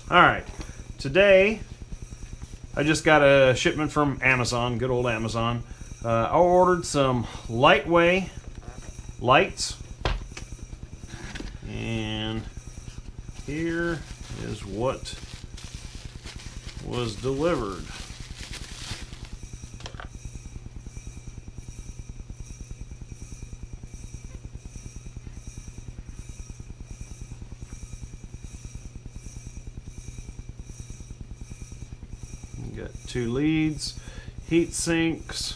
Alright, today I just got a shipment from Amazon, good old Amazon. I ordered some Liteway lights, and here is what was delivered. Got 2 leads, heat sinks.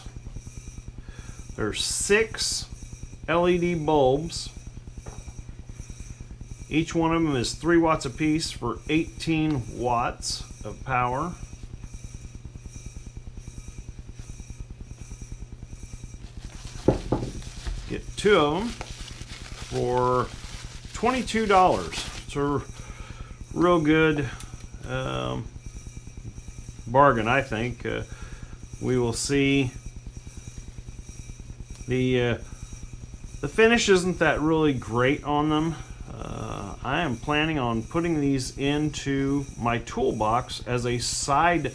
There's 6 LED bulbs. Each one of them is 3 watts apiece for 18 watts of power. Get 2 of them for $22. It's a real good bargain, I think. We will see. The finish isn't that really great on them. I am planning on putting these into my toolbox as a side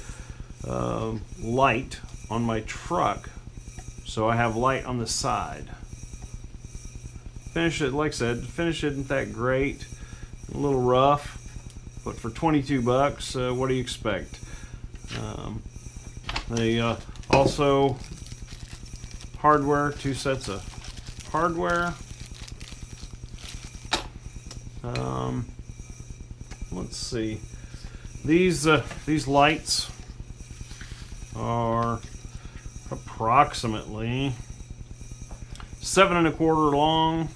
light on my truck, so I have light on the side. Finish it, like I said, finish isn't that great, a little rough, but for 22 bucks, what do you expect? They also hardware, 2 sets of hardware. Let's see. These lights are approximately 7 1/4 long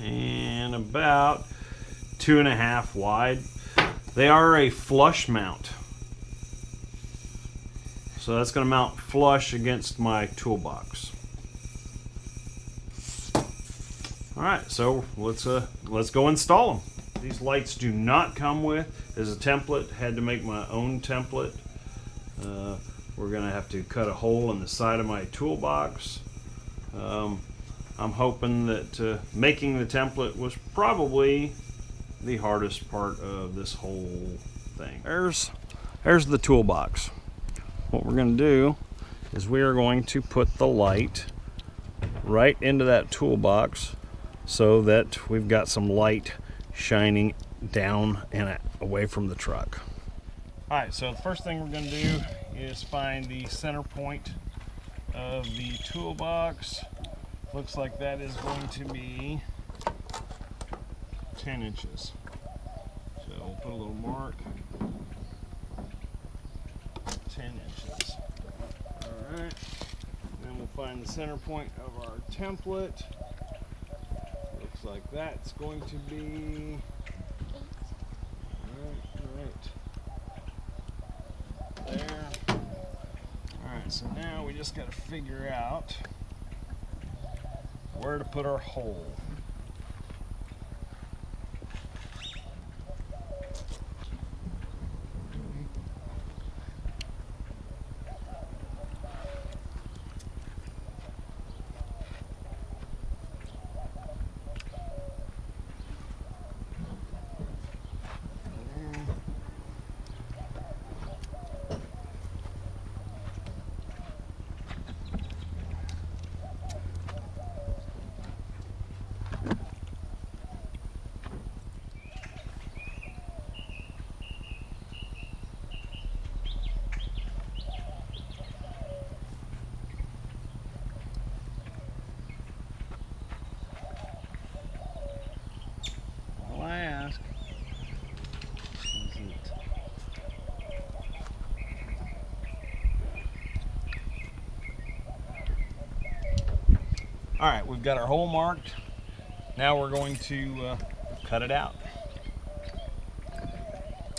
and about 2 1/2 wide. They are a flush mount, so that's going to mount flush against my toolbox. Alright, so let's go install them. These lights do not come with as a template. Had to make my own template. We're going to have to cut a hole in the side of my toolbox. I'm hoping that making the template was probably the hardest part of this whole thing. There's the toolbox. What we're going to do is we are going to put the light right into that toolbox so that we've got some light shining down and away from the truck. Alright, so the first thing we're going to do is find the center point of the toolbox. Looks like that is going to be 10 inches. So we'll put a little mark. 10 inches. Alright. Then we'll find the center point of our template. Looks like that's going to be right there. Alright, so now we just got to figure out where to put our hole. Alright, we've got our hole marked. Now we're going to cut it out.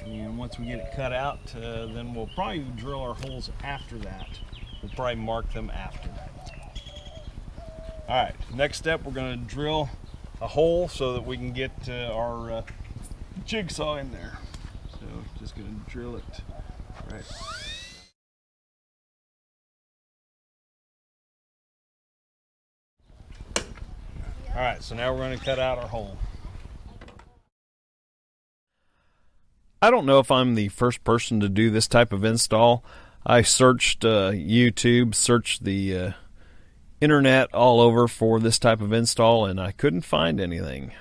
And once we get it cut out, then we'll probably drill our holes after that. We'll probably mark them after. Alright, next step, we're going to drill a hole so that we can get our jigsaw in there. So just going to drill it right. All right, so now we're going to cut out our hole. I don't know if I'm the first person to do this type of install. I searched YouTube, searched the internet all over for this type of install, and I couldn't find anything.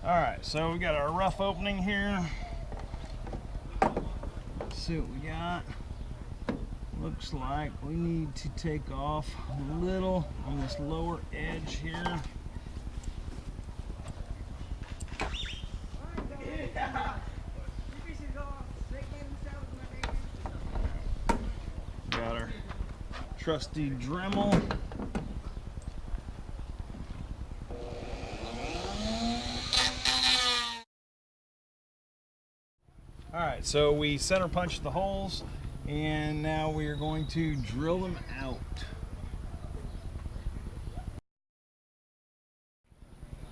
Alright, so we got our rough opening here. Let's see what we got. Looks like we need to take off a little on this lower edge here. Got our trusty Dremel. Alright, so we center punched the holes, and now we are going to drill them out.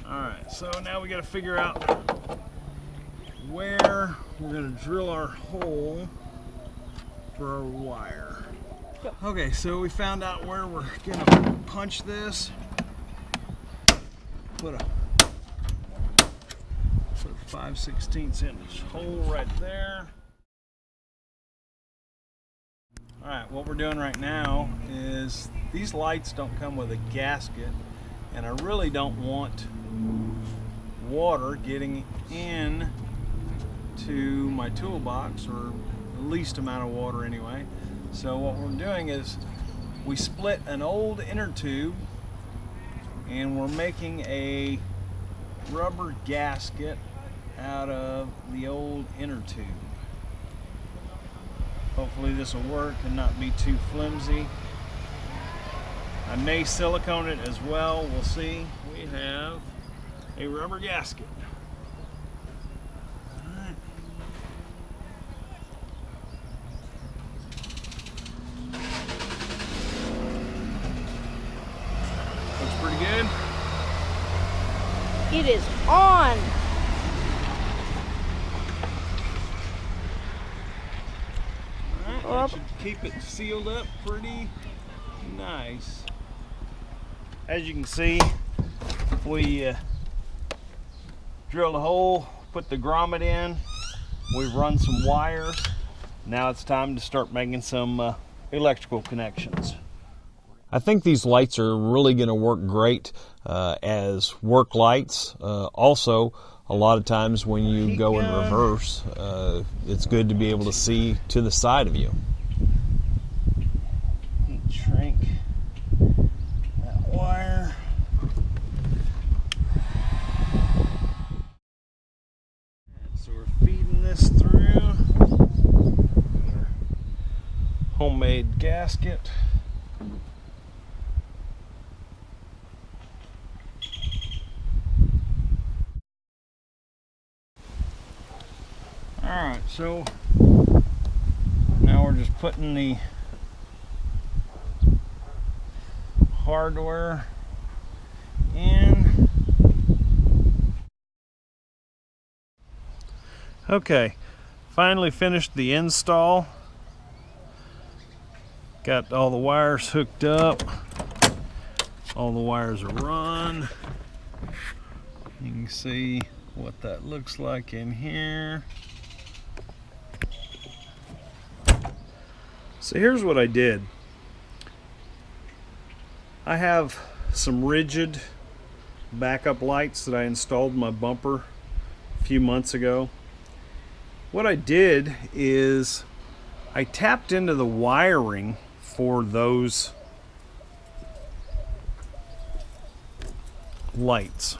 Alright, so now we got to figure out where we're going to drill our hole for our wire. Okay, so we found out where we're going to punch this. Put a 5/16 inch hole right there. Alright, what we're doing right now is these lights don't come with a gasket, and I really don't want water getting in to my toolbox, or the least amount of water anyway. So what we're doing is we split an old inner tube and we're making a rubber gasket out of the old inner tube. Hopefully this will work and not be too flimsy. I may silicone it as well, we'll see. We have a rubber gasket. Alright. Looks pretty good. It is on. That should keep it sealed up pretty nice. As you can see, we drilled a hole, put the grommet in, we've run some wires. Now it's time to start making some electrical connections. I think these lights are really going to work great as work lights. Also, a lot of times when you go in reverse, it's good to be able to see to the side of you. Shrink that wire. So we're feeding this through our homemade gasket. Alright, so now we're just putting the hardware in. Okay, finally finished the install. Got all the wires hooked up. All the wires are run. You can see what that looks like in here. So here's what I did. I have some rigid backup lights that I installed in my bumper a few months ago. What I did is I tapped into the wiring for those lights.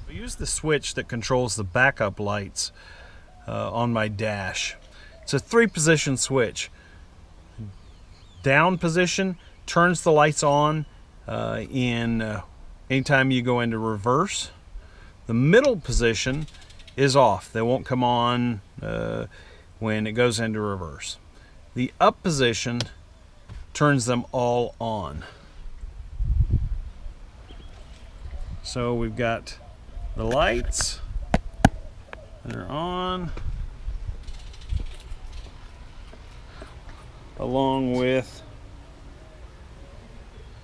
I use the switch that controls the backup lights on my dash. It's a 3-position switch. Down position turns the lights on anytime you go into reverse. The middle position is off. They won't come on when it goes into reverse. The up position turns them all on. So we've got the lights that are on, along with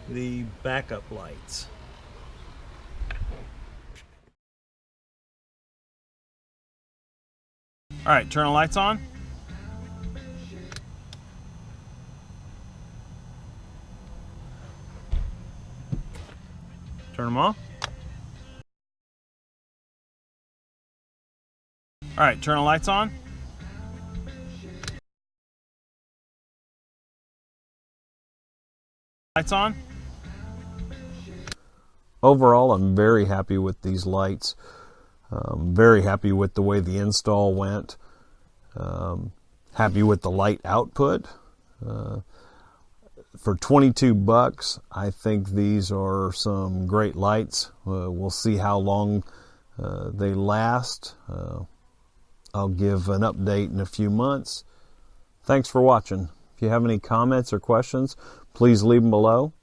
the backup lights. All right, turn the lights on. Turn them off. All right, turn the lights on. Lights on. Overall, I'm very happy with these lights. Very happy with the way the install went. Happy with the light output. For 22 bucks, I think these are some great lights. We'll see how long they last. I'll give an update in a few months. Thanks for watching. If you have any comments or questions, please leave them below.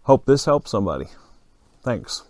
Hope this helps somebody. Thanks.